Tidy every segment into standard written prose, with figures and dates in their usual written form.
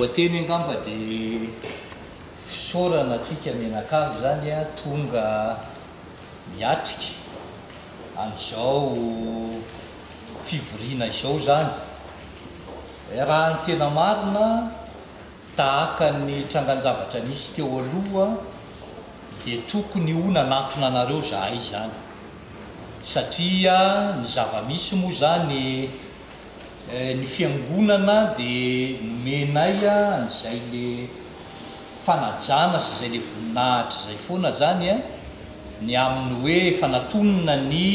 lohateny angamba dia fisaorana atsika mianakavy zany a tonga miatrika amin'izao fivoriana izao zany. Raha ny tena marina tahaka ny trangan-javatra misy teo aloha dia tokony ho nanatona anareo zahay zany, satria ny zava-misy moa zany ny fiangonana dia nomenay an'izay le fanajana sy izay le voninahitra izay foana zany a, ny amin'ny hoe fanatonina ny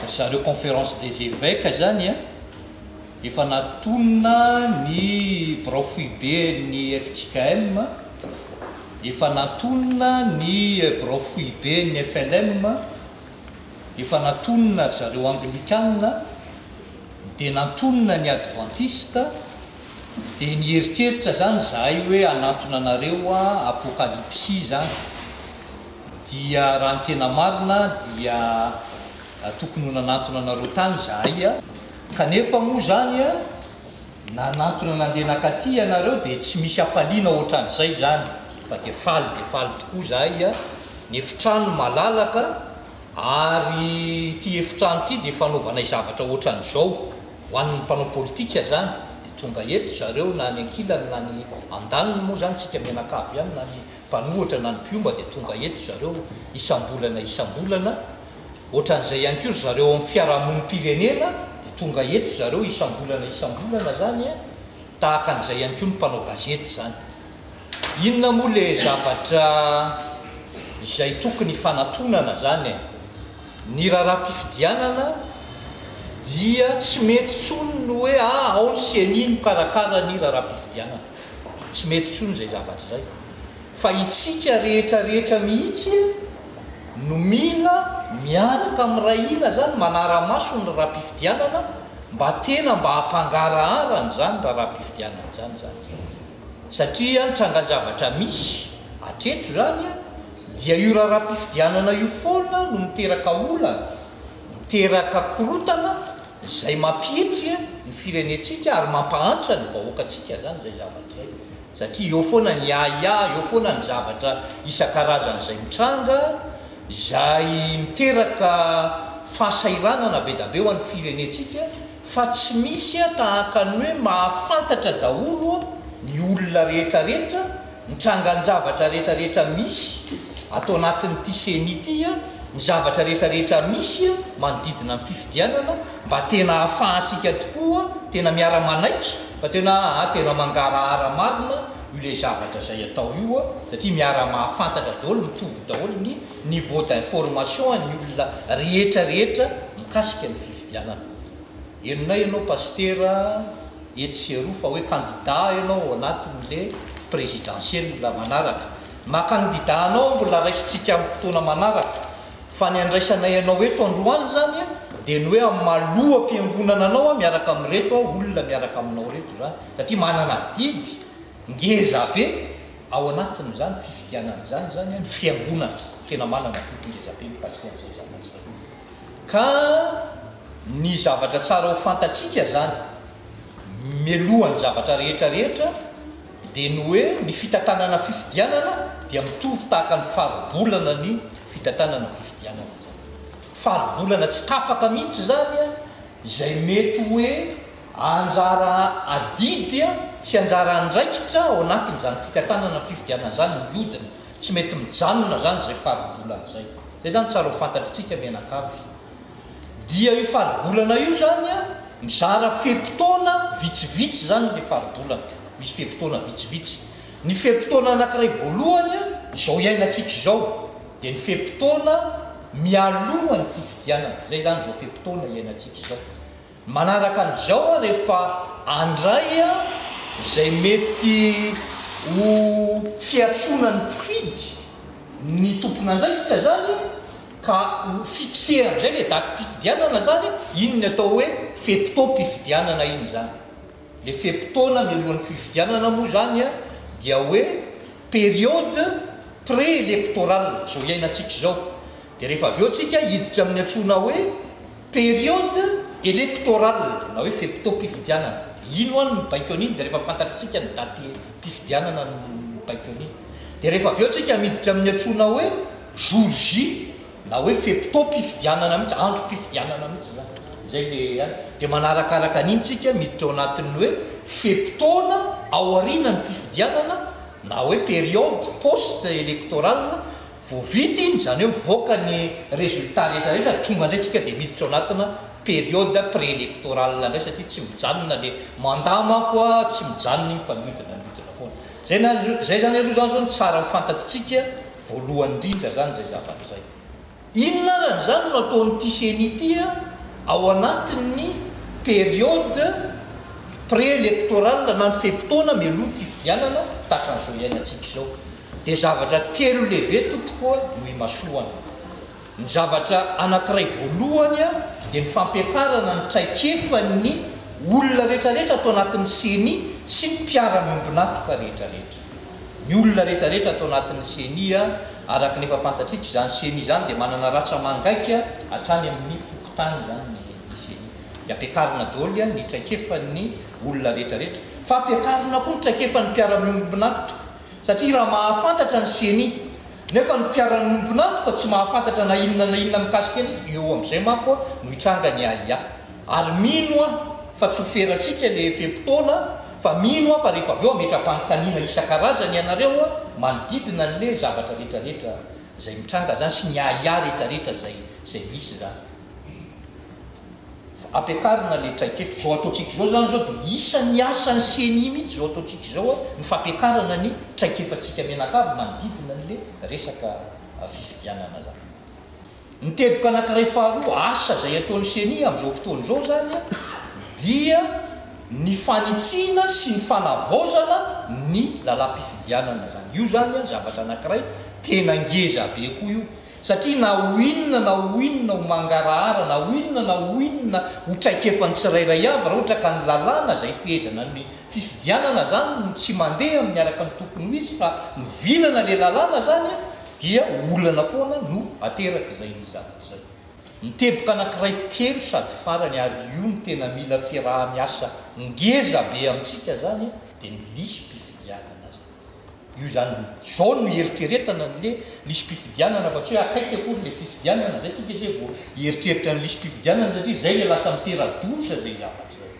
zareo conférence des évêques zany a, efa natonina ny brofuibe ny FJKM, efa natonina ny brofuibe ny FLM, efa natonina zareo anglikanina, dia natonina ny adventiste. Dia ny heritreritra zany zahay hoe anatona anareo apokalypsy zany, dia raha ny tena marina dia tokony ho nanatona anareo tany zahay a. Kanefa moa zany a nanatona nandeha nakaty anareo dia tsy misy hafaliana ohatran'izay zany, fa dia faly tokoa zahay a. Ny efitrano malalaka, ary ty efitrano ty dia fanaovanay zavatra ohatran'izao ho an'ny mpanao politika zany. Tonga eto zareo na ny ankilany na ny andaniny moa zany tsika mianakavy ihany, na ny mpanohatra na ny mpiomba dia tonga eto zareo isambolana. Ohatran'izay ihany koa zareo amin'ny fiarahamonim-pirenena dia tonga eto zareo isambolana zany a, tahaka an'izay ihany koa ny mpanao gazety zany. Inona moa le zavatra izay tokony fanatonana zany e? Ny raharaham-pifidianana dia tsy mety tsony no hoe ao ny sianiny karakara ny raharaham-pifidianana, tsy mety tsony zay zavatra zay. Fa itsika rehetrarehetra mihitsy no mila miaraka amin'ny rahina zany, manara-maso ny raharaham-pifidianana mba hampangarahara zany raharaham-pifidianana zany. Satria ny trangan-javatra misy atreto zany dia io raharaham-pifidianana io foana no miteraka olana, miteraka korotana zay mampietry ny firenetsika ary mampahantra ny vahoakantsika zany zay zavatra zay. Satria eo foana ny eo foana ny zavatra isan-karazany zay mitranga, zay miteraka fahasairanana be da be ho an'ny firenetsika, fa tsy misy tahaka ny hoe mahafantatra daholo ny olona rehetrarehetra, ny trangan-javatra rehetrarehetra misy atao anatin'ity seny ity, ny zavatra rehetrarehetra misy manodidina amin'ny fifidianana, mba tena hahafahantsika tokoa, tena miara-manaiky, fa tena mangarahara marina io le zavatra zay atao io, satria miara-mahafantatra daholo, mitovy daholo ny niveau d'information ny olona rehetrarehetra mikasika ny fifidianana. Henonay ianao pastera etsy fa hoe candidat ianao anatin'le présidentielle manaraka, maha-candidat-nao mbola raisitsika amin'ny fotoana manaraka, fa ny andraisanay ianao eto androany zany dia ny hoe amin'ny maloha-mpiangonana anao miaraka amin'reto olona miaraka aminao reto zany, satria manana didy ngeza be ao anatin'izany fifidianana zany ny fiangonana tena manana didy ngeza be mikasika an'izay zavatra. Ka ny zavatra tsara ho fantatsika zany mialohan'ny zavatra rehetrarehetra dia ny hoe ny fitantanana fifidianana dia mitovy tahaka ny faribolana ny fitantanana fifidianana. Faribolana tsy tapaka mihitsy zany izay mety hoe anjara adidy sy anjara andraikitra ao anatin'izany fitantanana fifidianana zany miodina, tsy mety mijanona zany zay faribolana zay. Zay zany tsara ho fantatritsika mianakavy. Dia io faribolana io zany mizara fepitaona vitsivitsy zany le faribolana, misy fepitaona vitsivitsy. Ny fepitaona anankiray voalohany zao iainantsika izao dia ny fepitaona mialoha ny fifidianana, zay zany zao fepitaona iainantsika izao. Manaraka an'izao rehefa andray zay mety ho fiatsonan'ny mpifidy ny tompon'andraikitra zany, ka ho fixe amin'izay le datim-pifidianana zany, iny ny atao hoe fepitao-pifidianana iny zany. Le fepitaona mialohan'ny fifidianana moa zany dia hoe période pré-électorale zao iainantsika izao. Dia rehefa avy eo tsika hiditra amin'ny antsona hoe période électorale na hoe fepitao-pifidianana. ino any mibaiko an'iny de rehefa fantatritsika ny daty mpifidianana no mibaiko an'iny de rehefa avy eo tsika miditra amin'ny antsona hoe jour J na hoe feptom-pifidianana mihitsy androm-pifidianana mihitsy zany zay le any de manarakaraka an'iny tsika miditra ao anatin'ny hoe feptona ao aorianany fifidianana na hoe période post électorale vao vita iny zany hoe mivoaka ny résultat rehetrarehetra tonga indray tsika de miditra ao anatina période préélectorale indray satria tsy mijanona le mandat manko a tsy mijanona iny fa midina foana zay zany aloha zany zao ny tsara fantatritsika voalohany indrindra zany zay zavatra zay inona rany zany no ataon'ity seny ity ao anatin'ny période préélectorale na ny feptona melony fifidianana takan'izao iainantsika zao de zavatra telo lehibe tompokoa no imasoana ny zavatra anankiray voalohany de ny fampiakarana ny traikefan'ny olona rehetrarehetra atao anatin'ny seny sy ny mpiara-miombinatoka rehetrarehetra ny olona rehetrarehetra atao anatin'ny seny araka nefa fantatritsy zany seny zany de manana ratsa mangaika hatrany amin'ny fokotany zany ny seny de ampiakarina daholo ny traikefan'ny olona rehetrarehetra fa ampiakarina koa ny traikefan'ny mpiara-miombinatoka satria raha mahafantatra ny seny nefa ny mpiara-miombinatoka tsy mahafantatra na inona mikasika eny eo am'izay manko no hitranga ny aia ary mino fa tsy oferatsika le feptona fa mino fa rehefa avy eo ametra-panontaniana isan-karazany ianareo manodidina n'le zavatra rehetrarehetra zay mitranga zany sy ny aia rehetrarehetra zay misy zany ampiakarina le traikefa zao ataontsika zao zany zao de isan'ny asan'ny seny mihitsy zao ataontsika zao ny fampiakarana ny traikefatsika menakavy manodidina n'le resaka fifidianana zany ny teboka anankiray faharoa asa zay ataon'ny seny am'izao fotoan'izao zany dia ny fanitsiana sy ny fanavaozana ny lalam-pifidianana zany io zany zavatra anankiray tena ngeza be koa io satria na ho inona ho mangarahara na ho inona ho traikefan'ny tsirairay avy raha ohatra ka ny lalàna zay fihezana ny fifidianana zany no tsy mandeha amin'ny araka ny tokony ho izy fa mivilana le lalàna zany dia olana foana no ateraka zay ny zavatra zay niteboka anankiray telo sady farany ary io ny tena mila fiaraha-miasa ngeza be amintsika zany de ny lisy mpifidianana zany io zany zao no eritreretana n'le lisy mpifidianana fa tsy hoe akaiky akory le fifidianana zay tsika zay vao eritreritra ny lisy mpifidianana satria zay le lasa mitera-dosa zay zavatra zay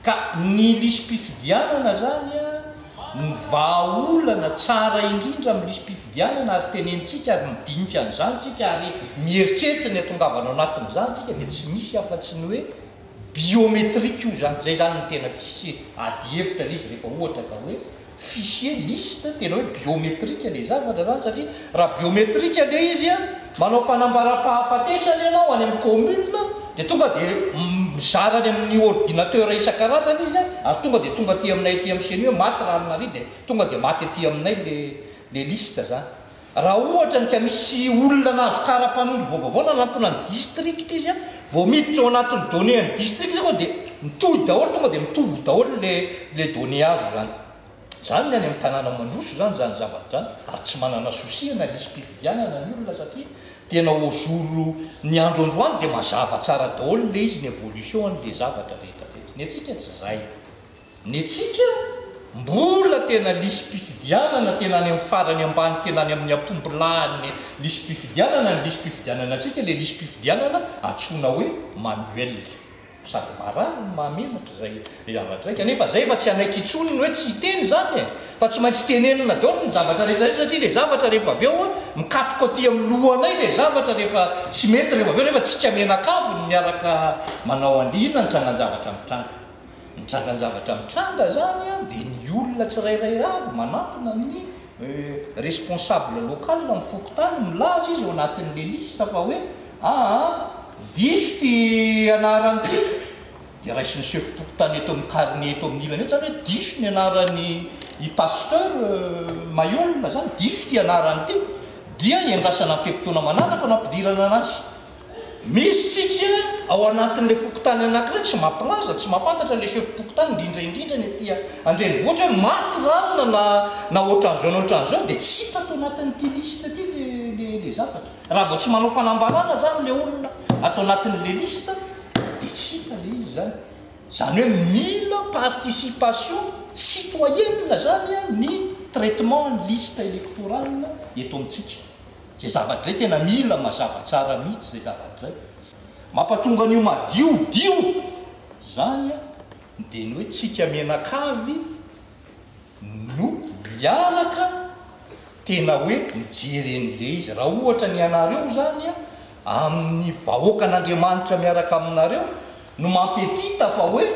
ka ny lisy mpifidianana zany ny vahaolana tsara indrindra amin'ny lisy mpifidianana ary tenentsika ary midinika an'izany tsika ary mieritreritra ny atongavana ao anatin'izany tsika de tsy misy afa-tsy ny hoe biométrique io zany zay zany ny tena tsisy adihevitra le izy rehefa ohatra ka hoe fichier liste tena hoe biométrique le zavatra zany satria raha biométrique le izy manao fanambara-pahafatesany ianao any amin'ny commune de tonga de mizarany amin'ny ordinateur isan-karazany izy ary tonga de tonga ty aminay ty amin'ny seny hoe maty raha anary de tonga de maty aty aminay le liste zany raha ohatra ny ka misy olona nazo kara-panondro vaovavao na anatona ny district izy vao miditra ao anatin'ny données ny district zay koa de mitovy daholo tonga de mitovy daholo le données azo zany ny any amin'ny tanàna mandroso zany zavatra zany ary tsy manana sosiana lisy mpifidianana ny olona satria tena ozoro ny androandroany de mazava tsara daholo le izy ny évolution an'le zavatra rehetrarehetra ny atsika tsy zay ny atsika mbola tena lisy mpifidianana tena any amin'ny farany ambany tena any amin'ny ampombolahany lisy mpifidianana ny lisy mpifidianana atsika le lisy mpifidianana atsona hoe manuel sady marary mahamenatra zay zavatra zay kanefa zay fa tsy anaiky itsoniny hoe tsy hiteny zany fa tsy maintsy tenenina daholo ny zavatra rehetrarehetra satria le zavatra rehefa avy eo mikatroka aty amin'ny lohanay le zavatra rehefa tsy mety rehefa avy eo nefa tsika menakavy no miaraka manao andrina ny trangan-javatra mitranga zany de ny olona tsirairay avy manatona ny responsable local amin'ny fokotany milaza izy ao anatin'le liste fa hoe diso ty anarany ty de raisiny chef tokotany eto amin'ny carnet eto amin'ny ilany eto zany hoe diso ny anarany i pasteur Mayolina zany diso ty anarany ty dia iandrasana amin'ny feptona manaraka no ampidirana anazy misy tsika ao anatin'le fokotany anankiray tsy mampilaza tsy mahafantatra le chef tokotany indrindraindrindra ny aty andreny voatra hoe maty ranona na ohatran'izao de tsy hita atao anatin'ity liste ty le zavatra raha vao tsy manao fanambarana zany le olona atao anatin'le liste de tsy hita le izy zany zany hoe mila participation citoyenne zany a ny traitement ny liste électorale eto amintsika zay zavatra zay tena mila mazava tsara mihitsy zay zavatra zay mampatonga an'io madiodio zany a dia ny hoe tsika menakavy no miaraka tena hoe mijery an'le izy raha ohatra ny anareo zany a amin'ny vahoakan'Andriamanitra miaraka aminareo no mampepita fa hoe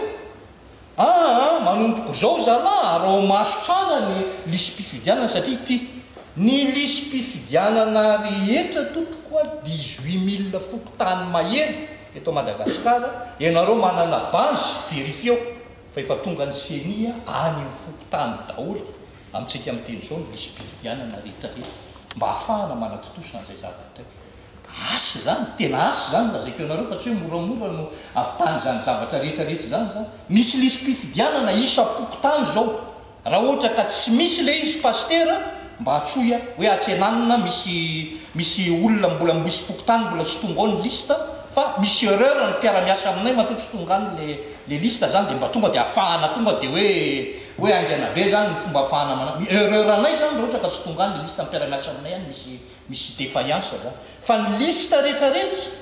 manompoko zao zalahy raha maso tsara ny lisym-pifidianana satria ty ny lisym-pifidianana rehetra tompoko a 18 000 fokotany mahery eto Madagasikara ianareo manana base verifieo fa efa tonga ny senia any amin'ny fokotany daholo amintsika amin'teny zao ny lisym-pifidianana rehetrarehetra mba hahafahana manatotosana zay zavatra asy zany tena asy zany mba zaiko ianareo fa tsy hoe moramora no avitany zany zavatra rehetrarehetra zany zany misy lisym-pifidianana isa-pokotany zao raha ohatra ka tsy misy le izy pastera mba hatsoya hoe atsenanina misy olona mbola mbisy fokotany mbola tsy tonga ao ny lista fa misy erreur ny mpiara-miasa aminay matoa tsy tonga any le lista zany dia mba tonga dia ahafahana tonga dia hoe angana be zany ny fomba ahafahana erreur anay zany raha ohatra ka tsy tonga any le lista mpiara-miasa aminay any misy défaillance zany fa ny lista rehetrarehetra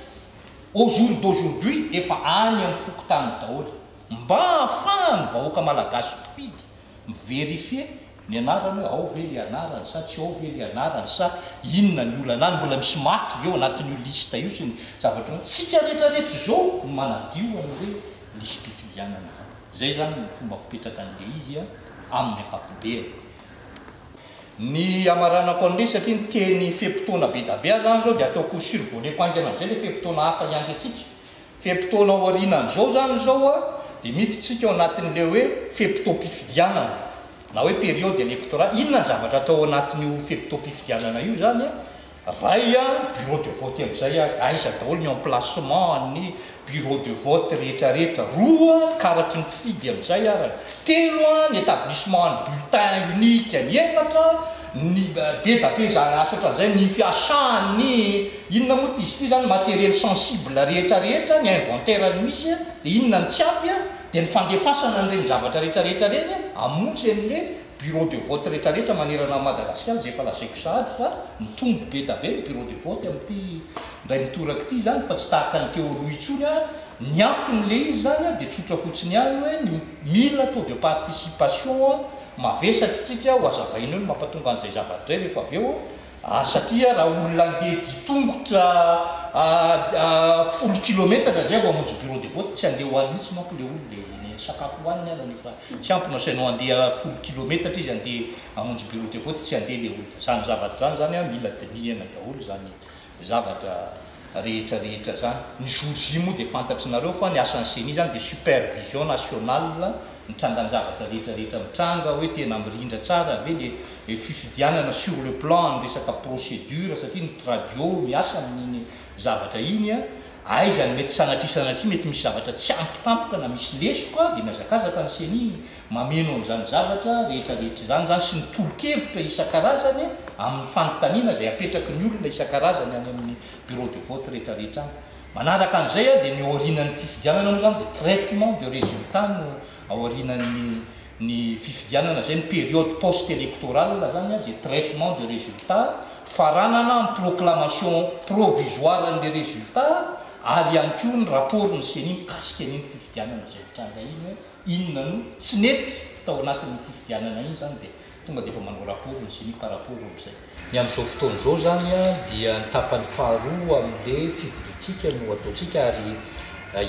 au jour d'aujourd'hui efa any amin'ny fokotany daholo mba ahafahany vahoaka malagasy mpifidy miverifie ny anarany hoe ao ve le anarany sa tsy ao ve le anarany sa inona ny olana any mbola misy maty ve ao anatin'io lista io sy ny zavatra tsika rehetrarehetra zao no manadio an'le lisym-pifidianana zany zay zany ny fomba fipetraka an'le izy a amin'ny ankapobeny ny amaranako an'le satria ny teny fepitoana be da be zany zao dia ataoko survoleko angana zay le fepitoana hafa iandry atsika fepitoana ao arinan'izao zany zao a dia miditsika ao anatin'le hoe fepitao-pifidianana na hoe période électorale inona ny zavatra atao anatin'io fepitao-pifidianana io zany a ray a bureau de vote amin'izay aiza daholo ny emplacement ny bureau de vote rehetrarehetra roa karatry ny mpifidy amin'izay arany telo a ny établissement ny bulletin unique ny efatra ny vedabe za asa ohatran'izay ny fiasany inona moa ty izy ty zany matériel sensible rehetrarehetra ny inventaire ny misy a dia inona ny tsy apy a dia ny fandefasana n'ireny zavatra rehetrarehetra reny amonjy an'le bureau de vote rehetrarehetra manerana Madagasikara zay efa lazaiko sahady fa mitombo be da be ny bureau de vote amin'ity ndray mitoraka ity zany fa tsy tahaka ny teo roa itsony a ny anton'le izy zany a dia tsotra fotsiny any hoe ny mila taux de participation mavesatra tsika ho azavaina eo ny mampatonga an'izay zavatra zay rehefa avy eo satria raha olona andeha ditongotra 10 kilometatra zay vao hamonjy bureau de vote tsy andeha hoany mihitsy manko le olona le sakafo hoaniny ala nefa tsy ampona sainao andeha 10 kilometatra izy andeha hamonjy bureau de vote tsy andeha le olona zany zavatra zany zany a mila dinihana daholo zany zavatra rehetrarehetra zany ny jour moa dia fantatrinareo fa ny asan'ny seni zany dia supervision nationale mitranga ny zavatra rehetrarehetra mitranga hoe tena mirindra tsara ave le fifidianana sur le plan ny resaka procédure satria ny radio miasa amin'iny zavatra iny a aiza ny mety sanatria mety misy zavatra tsy ampitampoka na misy lesoka dia miazakazaka ny seni mameno an'izany zavatra rehetrarehetra zany zany sy ny tolo-kevitra isan-karazany amin'ny fanontaniana zay apetraky ny olona isan-karazany any amin'ny bureau de vote rehetrarehetra any manaraka an'izay a dia ny aorinan'ny fifidianana moa zany dia traitement de résultat no aorinan'ny fifidianana zay ny période post électorale zany a dia traitement de résultat faranana ny proclamation provisoire an'le résultat ary ihany koa ny rapport ny seni mikasika an'iny fifidianana zay tranga iny hoe inona no tsy nety tao anatin'ny fifidianana iny zany dia tonga dia efa manao rapport ny seni par rapport amin'izay ny amin'izao fotoana izao zany a dia ny tapany faharoa amin'le fivodrotsika no ataontsika ary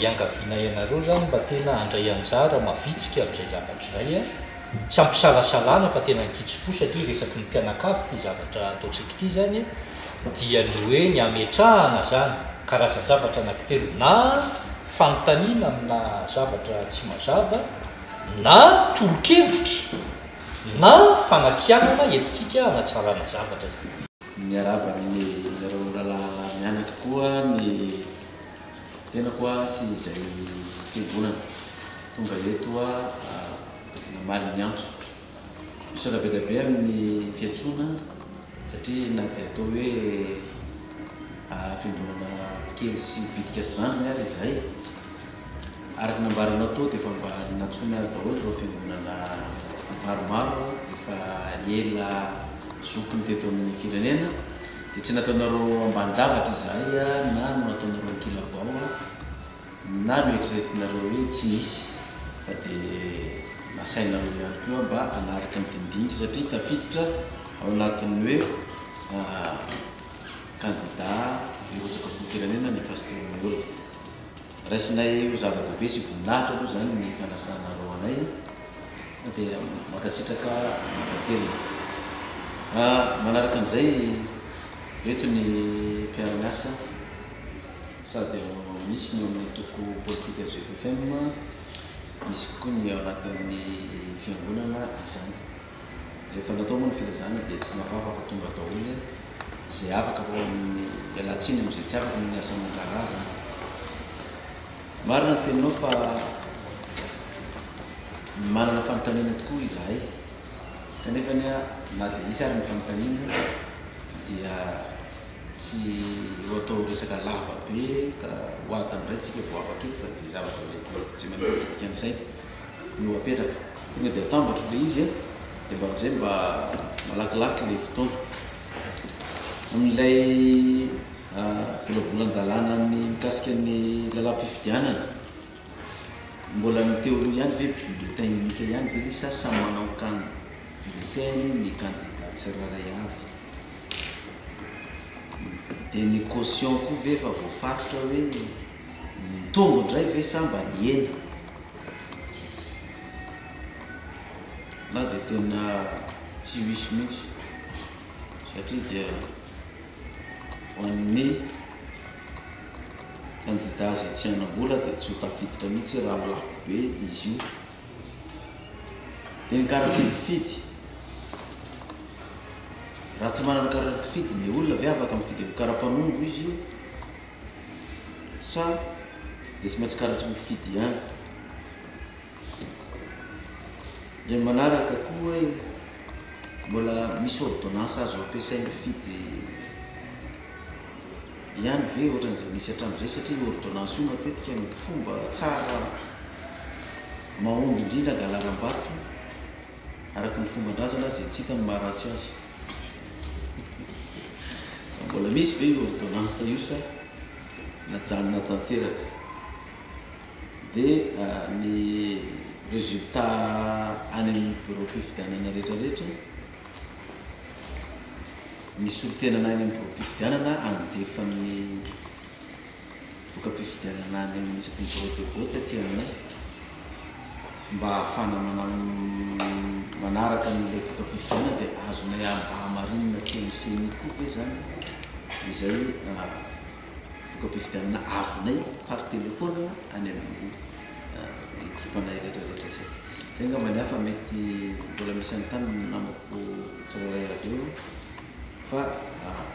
iangaviana ianareo zany mba tena handray anjara mavitsika amin'izay zavatra izay a tsy ampisalasalana fa tena nkitsy-po satria resaky ny mpianakavy ty zavatra ataontsika ity zany dia ny hoe ny ametrahana zany karazan-javatra anankitelo na fanontaniana amina zavatra tsy mazava na tolo-kevitra na fanakianana entitsika hanatsarana zavatra zany miaraba ny nareo lalahy mianaka koa ny tena koa sy izay fiangonana tonga eto a namaly ny antso misaotra be da be amin'ny fiantsona satria na dia atao hoe fiangonana kely sy bitika zany ary izay araky nambaranao tao dia efa mba natsona daholo reo fiangonana maromaro efa ela zokiny teto amin'ny firenena dia tsy nataonareo amban-javatra izahay a na no nataonareo ankilabao a na no eritreretinareo hoe tsy misy fa dia nasainareo ihany koa mba hanaraka ny dindindry satria tafiditra ao anatin'ny hoe candidat irotsaka firenena ny pasteur Maiola. Raisinay ho zava-dehibe sy voninahitra aloha zany ny fanasanareo anay dia makasitraka makatelina. Manaraka an'izay eto ny mpiara-miasa sady misy ny amin'ny toko politika ZFM, misy kokoa ny ao anatin'ny fiangonana izany. Rehefa natao moa ny filazana dia tsy mahafafa fa tonga daholo izay afaka fao amin'ny ialatsiny amin'izay tsy afaka amin'ny asa aman-karazana. Marina ny teninao fa manana fanontaniana tokoa izahay kanefa na dia isy ary ny fanontaniana dia tsy ho atao resaka lava be ka hoatandray tsika vo afaka eto fa zay zavatra tsy manititika ny saina no apetraka tonga dia atambatro le izy dia mba amin'izay mba malakilaky le fotoana amin'ilay volavolan-dalàna ny mikasika ny lalam-pifidianana mbola miteo aloha ihany ve bulletin unika ihany ve lisa samy manao kan bulletin ny candidat tsirairay avy dia ny caution koa ve efa voafaritra hoe mitombo indray ve sa mba niena na dia tena tsy misy mihitsy satria dia hoan'ny candidat zay tsy hanam-bola dia tsy ho tafiditra mihitsy raha ho lafo be izy io dia nikaratry ny mpifidy raha tsy manana karatry mpifidy ny olona ve afaka mifidy karapanondro izy io sa dia tsy maintsy karatry mifidy ihany. Dia manaraka koa hoe mbola misy ordonnance azo ampiasainy mpifidy ihany ve ohatran'izay misy hatramin'izay satria ordonnance io matetika ny fomba tsara mahomby indrindra angalaram-bato araka ny fomban-drazana zay tsy hita ny maharatsy azy. Mbola misy ve io ordonnance io sa najanona tanteraka dia ny résultat any amin'ny bureau mpifidianana rehetrarehetra ny solotenana any amin'ny bureau mpifidianana andefan'ny voka-mpifidianana any amin'ny isaky ny bureau de vote aty aminay mba ahafana manaraka n'ilay voka-mpifidianana dia azonay amarinina TNC-ny koa ve zany izay voka-mpifidianana azonay par telefona any amin'ny ekipanay rehetrarehetra zay. Zay nga many hafa mety mbola misy anytany namako tsirairay avy eo fa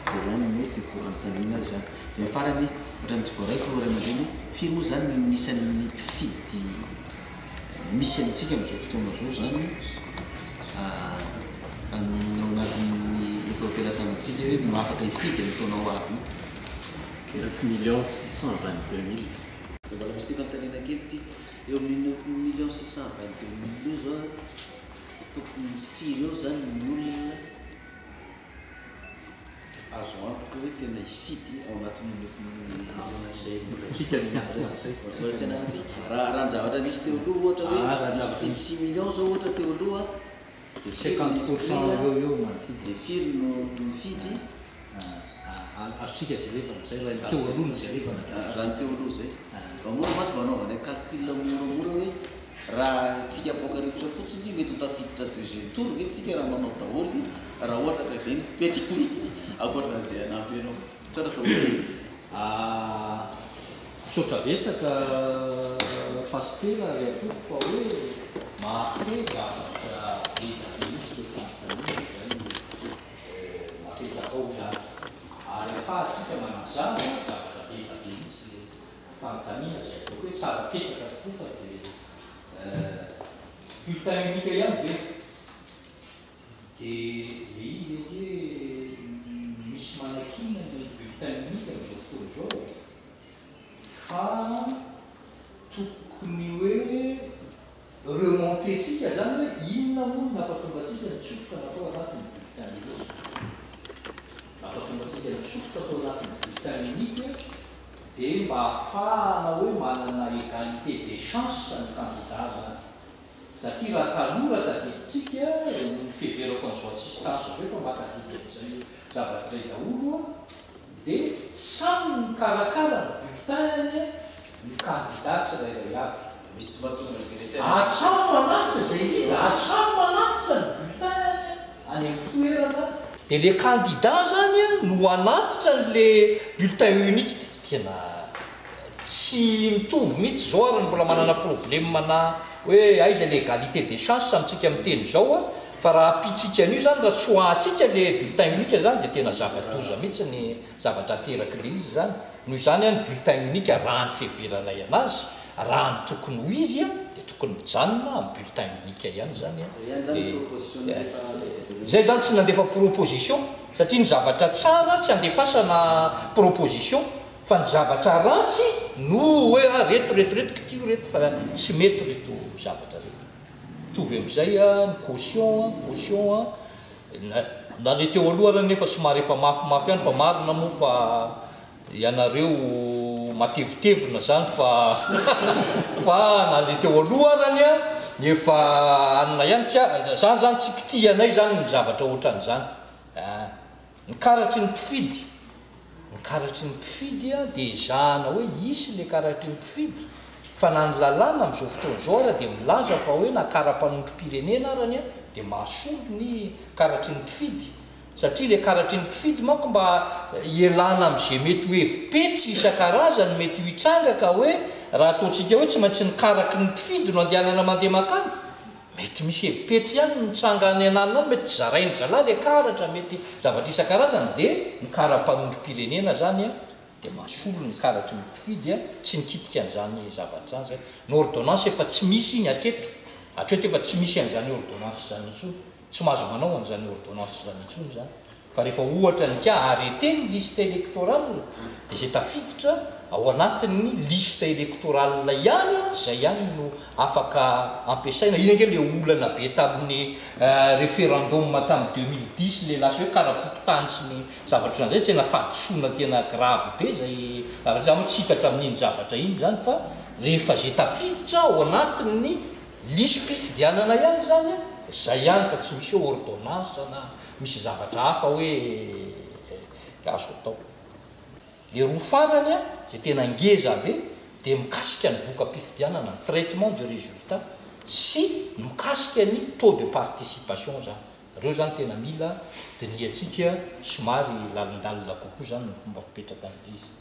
zay ihany no tiako anontaniana zany. Dia farany ohatrany tsy voaraiko ray aman-dreny firy moa zany nisan'ny mpifidy misy amintsika amin'izao fotoana zao zany ao anatin'ny efa ampelatanantsika hoe no afaka hifidy amin'ny taona ho avy io 9,622,000. mbola misy tiako anontaniana kely ty eo amin'ny 9,622,000 io zao tokony firy eo zany ny olona azo antoka hoe tena hifidy ao anatin'ny 9,000,000 raha ny zavatra nisy teo aloha ohatra hoe misy mifidy 6 millions zao ohatra teo aloha dia firy ny inscrit dia firy no mifidy azontsika jerevana zay raha teo aloha ny jerevana raha ny teo aloha zay mora masy manaovana calcul moramora hoe raha tsika apoakarivotra fotsiny mety ho tafiditra deuxième tour ve tsika raha manao daholo raha ohatra ka zay nipetriko akoatran'izay anampy anao tsara tao misaotra betsaka pastera ary atoko fa hoe mahafetra afaka ita misy fanontaniana zany mapetrakao zany ary afahantsika manazana zavatra beta be mihitsy le fanontaniana zay atoko hoe tsara petraka tokoa fa dia bulletin unika ihany ve dia le izy hoe misy manakina ny bulletin unika amin'izao fotoana izao fa tokony mampatongatsika nitsofoka natao anatin'ny bulletin unique mampatongatsika nitsofoka atao anatin'ny bulletin unique dia mba ahafahana hoe manana égalité des chances ny candidat zany satria raha tanora tadiditsika ny fiheverako an'izao assistance zao efa makadika an'izay zavatra izay daholo dia samy mikarakara ny bulletin ny candidat tsirairay avy misy tsy mahatonga samy manatitra zay izy samy manatitra ny bulletin any amin'ny toerana dia le candidat zany no anatitra n'le bulletin unique tena tsy mitovy mihitsy zao ary mbola manana problème na hoe aiza le égalité des chances samitsika miteny zao fa raha apitsika an'io zany raha tsoahantsika le bulletin unique zany dia tena zavatoza mihitsy ny zavatra ateraky le izy zany noho izany any bulletin unique raha ny fiheveranay anazy raha ny tokony ho izy dia tokony mijanona amin'ny bulletin unique ihany zany zay zany tsy nandefa proposition satria ny zavatra tsara tsy andefasana proposition fa ny zavatra ratsy no hoe reto kitio reto fa tsy mety reto zavatra reto tovy amin'izay ny caution na le teo aloha nefa somary efa mafimafy ihany fa marina moa fa ianareo matevitevina zany fa na le teo aloha arany efa anina ihany ka zany tsy kitianay zany ny zavatra ohatran'izany nikaratry ny mpifidy dia zana hoe isy le karatry ny mpifidy fa na ny lalàna amin'izao fotoana zao ara dia milaza fa hoe nakara-panondrom-pirenena arany dia mahasolo ny karatry ny mpifidy satria le karatry ny mpifidy manko mba ielana amin'izay mety hoe vipetsy isan-karazany mety ho hitranga ka hoe raha ataontsika hoe tsy maintsy nikaraky ny mpifidy no andehanana mandeha makany mety misy evipetry ihany mitsanga any ananina mety tsy zarainy zalahy le karatra mety zavatra isan-karazany dia nikara-panondrom-pirenena zany dia mahasolo ny karatry ny mpifidy tsy nikitika an'izany zavatra zany zay ny ordonnance efa tsy misy iny hatreto efa tsy misy an'izany ordonnance zany intsony tsy mahazo manao an'izany ordonnance zany intsony zany fa rehefa ohatra ny ka arrêté ny liste électorale dia zay tafiditra ao anatin'ny liste électorale ihany zay ihany no afaka ampiasaina iny ange le olana be tamin'ny référendum tamin'ny 2010 le lasa hoe karaha-pokotany sy ny zavatra zany zay tsy ena fahadisoana tena grave be zay zany tsy hitatra amin'iny zavatra iny zany fa rehefa zay tafiditra ao anatin'ny lisym-pifidianana ihany zany zay ihany fa tsy misy hoe ordonnance na misy zavatra hafa hoe azo atao le roa farany zay tena ngeza be dia mikasika ny voka-pifidianana ny traitement de résultat sy mikasika ny taux de participation zany reo zany tena mila diniatsika somary lalindalina kokoa zany ny fomba fipetraka n'izy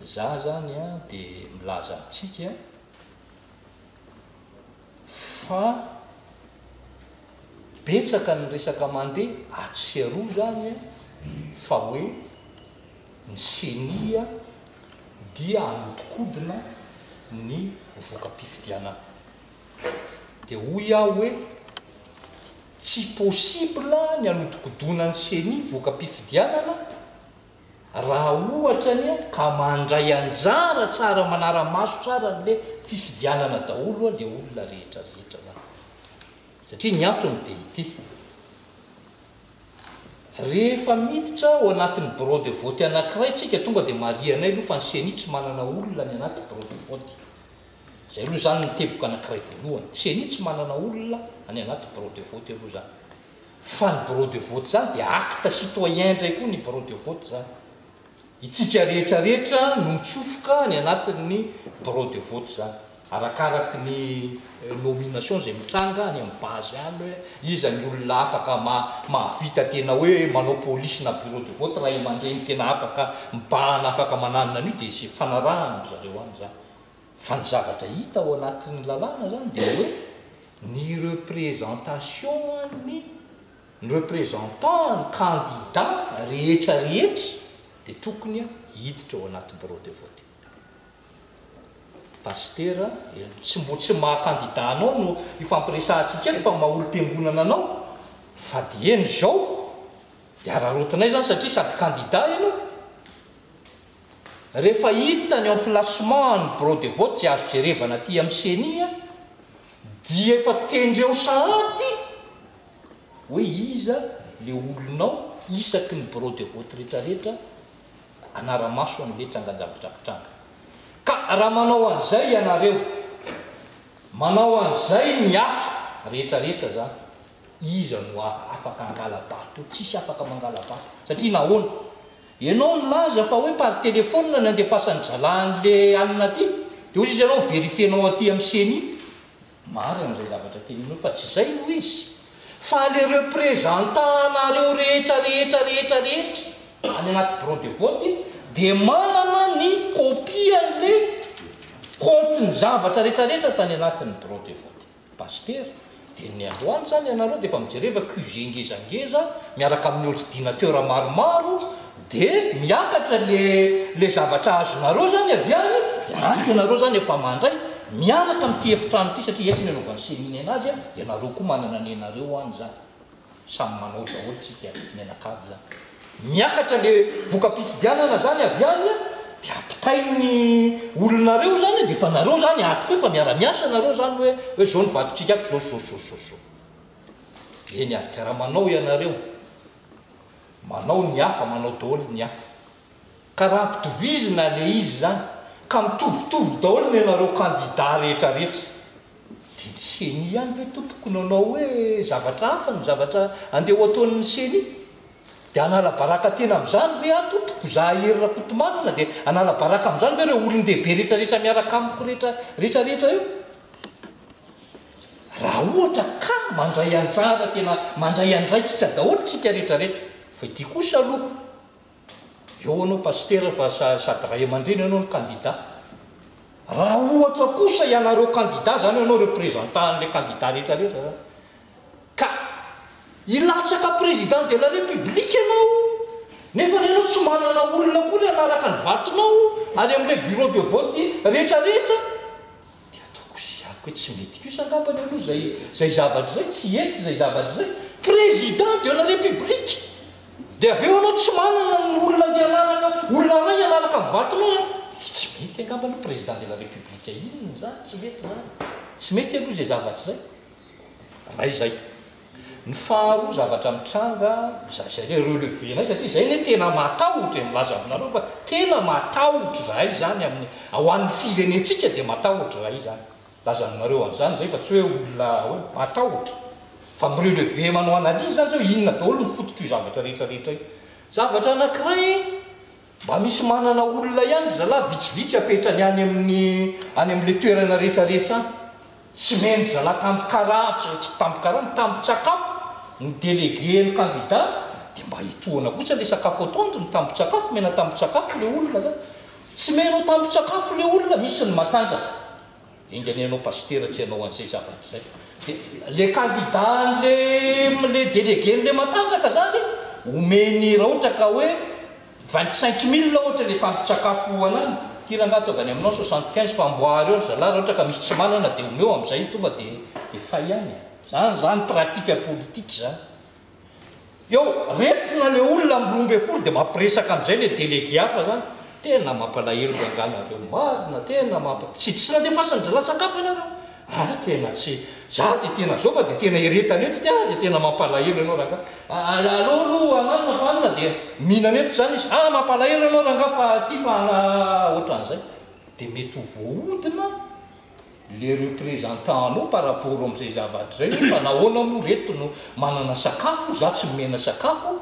za zany dia milaza amitsika fa betsaka ny resaka mandeha atseroa zany fa hoe ny senia dia anodikodina ny voka-pifidianana dia hoy aho hoe tsy possible ny anodikodona ny senia voka-pifidianana raha ohatrany ka mandray anjara tsara manara-maso tsara n'le fifidianana daholo le olona rehetrarehetra zany satria ny antony dia ity rehefa miditra ao anatin'ny bureau de vote anankiray tsika tonga dia marianay aloha fa ny senia tsy manana olona ny anaty bureau de vote zay aloha zany niteboka anankiray voalohany senia tsy manana olona any anaty bureau de vote aloha zany fa ny bureau de vote zany dia acte citoyen ndray koa ny bureau de vote zany itsika rehetrarehetra no mitsofoka ny anatin'ny bureau de vote zany arakaraky ny nomination zay mitranga any amin'ny base any hoe iza ny olona afaka mahavita tena hoe manao polisy na bureau de vote raha mandreny tena afaka mibahana afaka mananina an'io dia zay fanarahany zareo any zany fa ny zavatra hita ao anatin'ny lalàna zany dia hoe ny représentation ny représentant ny candidat rehetrarehetra dia tokony hiditra ao anaty bureau de vote pasteur tsy maha-candidat anao no ifampiresahantsika eto fa maha-olo-piangonana anao fa dia eny zao dia ararotinay zany satria sady candidat ianao rehefa hita ny emplacement ny bureau de vote tsy azo jerevana aty amin'ny senia dia efa tendreo sahady hoe iza le olonao isaky ny bureau de vote rehetrarehetra anaramaso am'le trangadravitravitranga ka raha manao an'izay ianareo manao an'izay ny hafa rehetrarehetra zany iza no afaka angala-bato tsisy afaka mangala-bato satria nahoana ianao nylaza fa hoe par telefôna ny andefasany zalahan'le alina aty de ozy izy ianao verifienao aty amin'ny seny mary am'izay zavatra teninao fa tsy zay no izy fa le représentantareo rehetrarehetrarehetrarehetra any anaty bureau de vote de manana ny copie an'le compte ny zavatra rehetrarehetra tany anatin'ny bureau de vote paster de ny androany zany ianareo de efa mijereva QG ngezangeza miaraka amin'ny ordinateur maromaro de miakatra le zavatra azonareo zany avy any de ato ianareo zany efa mandray miaraka am'ty efitrano ty satria ety ny anaovan'ny seminy anazy a ianareo koa manana ny anareo any zany samy manao daholo tsika menakavy zany miakatra le vokapifidianana zany avy any de ampitainy olonareo zany de fa nareo zany ato koa efa miara-miasa nareo zany hoe zao ny vatotsika ako zao eny ary karaha manao ianareo manao ny hafa manao daholo ny hafa ka raha ampitovizina le izy zany ka mitovitovy daholo ny anareo candidat rehetrarehetra de ny seny ihany ve tompoko nanao hoe zavatra hafa ny zavatra andeha ho ataon'ny seny de anala baraka tena am'izany ve tompoko za herira kotomanana de anala baraka am'izany ve reo olon-dehibe rehetrarehetra miaraka amiko rehetrarehetra io raha ohatra ka mandray anjara tena mandray andraikitra daholo tsika rehetrarehetra fa ity kosa aloha eo anao paster fa sady ray aman-dreny ianao ny candidat raha ohatra kosa ianareo candidat zany ianao représentan'le candidat rehetrarehetra zany ka ilatsaka président de la république ianao nefa ny ianao tsy manana olona koa le anaraka ny vatonao ary am'le bureau de vote rehetrarehetra de ataoko siako hoe tsy mety kosa angambany aloha zay zavatra zay tsy ety zay zavatra zay président de la république de aveo anao tsy manana ny olona de anaraka olona ray anaraka ny vatonao tsy mety angambany président de la république inony zany tsy mety zany tsy mety aloha zay zavatra zay ray zay ny faharoa zavatra mitranga zay relevé nay satria zay ne tena matahotra milaza aminareo fa tena matahotra zahay zany amin'ny ao an'ny firenetsika de matahotra zahay zany laza aminareo an'izany zay fa tsy hoe olona hoe matahotra fa mirelevé manao analyse zany zao inona daholo ny fototro io zavatra rehetrarehetra io zavatra anankiray mba misy manana olona ihany zalahy vitsivitsy apetrany any amin'le toerana rehetrarehetra any tsy mendry zalahy tampikara tsy tampikara mitampitsakafo ny délégué ny candidat de mba hitohana kosa le sakafo atoandro ny tampitsakafo mena tampitsakafo le olona zany tsy menao tampitsakafo le olona misy ny matanjaka ingany anao paster tsy anao an'izay zavatra zay de le candidat le délégué nle matanjaka zany omeny raha ohatra ka hoe 25 000 ohatra le tampitsakafo anany tirangato avy any aminao 75 fa amboary eo zalahy raha ohatra ka misy tsy manana de omeo am'izay tonga de fay ihany zany pratique politique zany eo refina le olona amby 12 de mampiresaka am'izay le délégué hafa zany tena mampalahelo ganganareo marina tena tsy nadefasany zalahy sakafo anareo tena tsy za de tena zao fa de tena eretany eto de tena mampalahelo ianao raha aloha ananina fa anina de mihinana eto zany izy mampalahelo ianao raha nga fa ty fa ohatran'izay de mety ho voahodina le représentant anao par rapport am'izay zavatra zay fa nahoana moa reto no manana sakafo za tsy mimena sakafo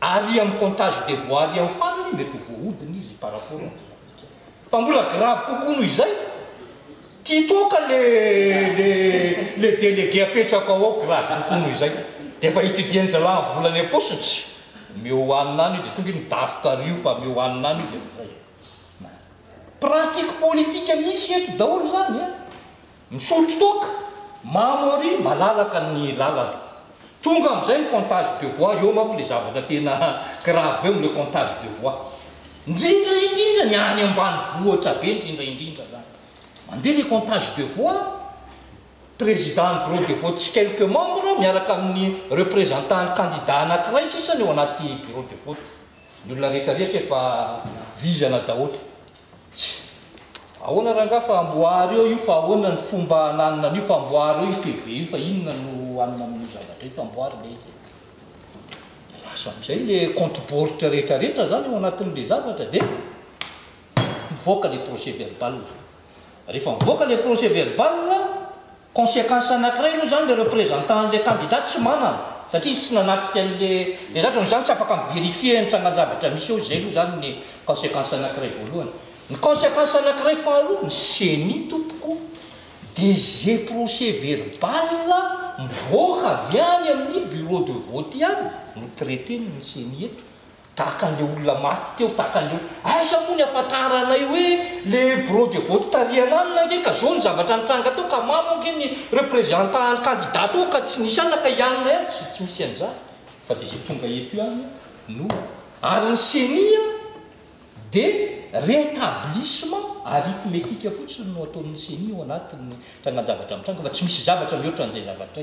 ary amin'ny comptage de voix ary amin'ny farany mety ho voahodina izy par rapport fa mbola grave kokoa noho izay titoka le délégué apetraka ao grave kokoa noho izay de fa itidiany zalahy volany apositsy meo aninany de tonga nidafoka rio fa meo aninany de fray pratique politique misy eto daholo zany misotro toka mamory malalaka ny lalana tonga am'izay ny comptage de voix eo manko le zavatra tena grave eo le comptage de voix indrindra ny any ambany vohatra be indrindra zany mandeha le comptage de voix président ny bureau de vote sy quelques membres miaraka amin'ny représentant ny candidat anankiray sisany eo anaty bureau de vote ny olona rehetrarehetra efa vizana daholo ahoana ranga fa amboary io fa ahoana ny fomba nanina an'io fa amboary io PV io fa inona no anina amin'io zavatra io fa amboary le izy lasa am'izay le compte board rehetrarehetra zany eo anatin'le zavatra dia mivoaka le procès verbal rehefa mivoaka le procès verbal conséquence anankiray aloha zany le représentant le candidat tsy manana satria izy tsy nanatrika an'le zavatra zany tsy afaka mivérifie ny trangan-javatra misy eo zay aloha zany ny conséquence anankiray voalohany ny conséquence anankiray faharoa ny CENI tompoko dia zay procès verbal mivoaka avy any amin'ny bureau de vote ihany no traité ny CENI eto tahaka an'le olona maty teo tahaka an'le aiza moa ny afantaranay hoe le bureau de vote tarianany nge ka zao ny zavatra nitranga teo ka mamonge ny représentant candidat teo ka tsy nisy anaka ianina ihany tsy misy an'izany fa dia zay tonga eto ihany no ary ny CENI dia rétablissement arithmétique fotsiny no ataon'ny CENI ao anatin'ny trangan-javatra mitranga fa tsy misy zavatra mihoatra an'izay zavatra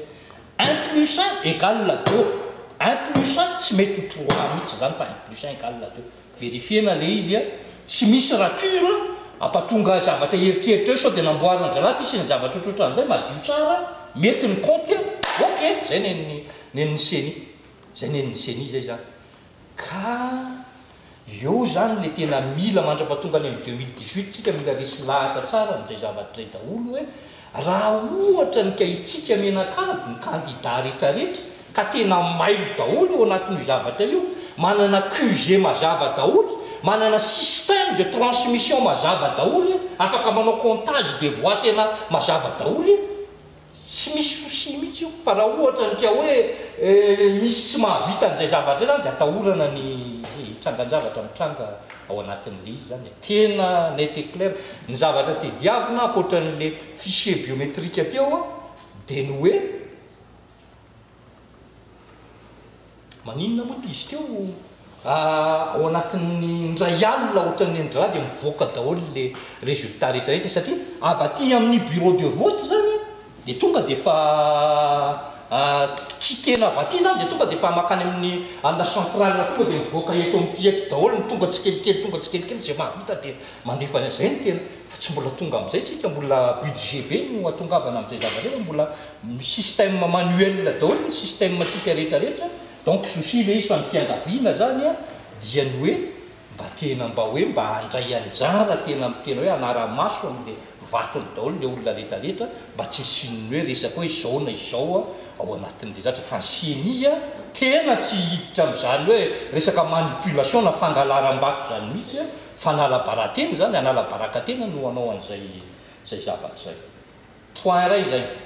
1+1 égale 2 1+1 tsy mety 3 mihitsy zany fa 1+1 égale 2 vérifiena le izy tsy misy rature ampatonga zavatra eritreritra eo sao dia namboarina zalaty isy ny zavatra ohatrohatran'izay madio tsara mety ny compte ok zay nen'ny CENI zay nen'ny CENI zay zany ka eo zany le tena mila mandra-patonga any amin'ny 2018 tsika mila resy lahatra tsara amin'izay zavatra zay daholo hoe raha ohatra ny ka itsika menakavy ny candidat rehetrarehetra ka tena mailo daholo eo anatin'io zavatra io manana QG mazava daholo manana système de transmission mazava daholo afaka manao comptage de voix tena mazava daholo tsy misy souci mihitsy io fa raha ohatra ny ka hoe misy tsy mahavita an'izay zavatra zany dia atahorana ny trangan-javatra mitranga ao anatin'le izy zany tena net et clair ny zavatra te diavina akoatran'le fichier biométrique teo dia ny hoe maninona moa ty izy teo ao anatin'ny ndray alina ohatran'ny ndra dia mivoaka daholo le résultat rehetrarehetra satria avy aty amin'ny bureau de vote zany dia tonga dia fa kitena avy aty zany dia tonga dia fa makany amin'ny alina centrale tonga dia mivoaka eto amin'ity eto daholo ny tonga tsy kelikely zay mahavita dia mandefa zay ny tena fa tsy mbola tonga amin'izay tsika mbola budget be no atongavana amin'izay zavatra mbola système manuel daholo ny système tsika rehetrarehetra donc souci le izy fa ny fiangaviana zany dia ny hoe mba hoe mba handray anjara tena hoe anara-maso amin'le vatony daholo le olona rehetrarehetra mba tsy sinny hoe resaka hoe izao na izao ao anatin'le zatra fa CENI tena tsy hiditra amin'izany hoe resaka manipulation na fangalaram-bako zany mihitsy fa anala-baratena zany anala-barakatena no anao an'izay zavatra zay point ray zay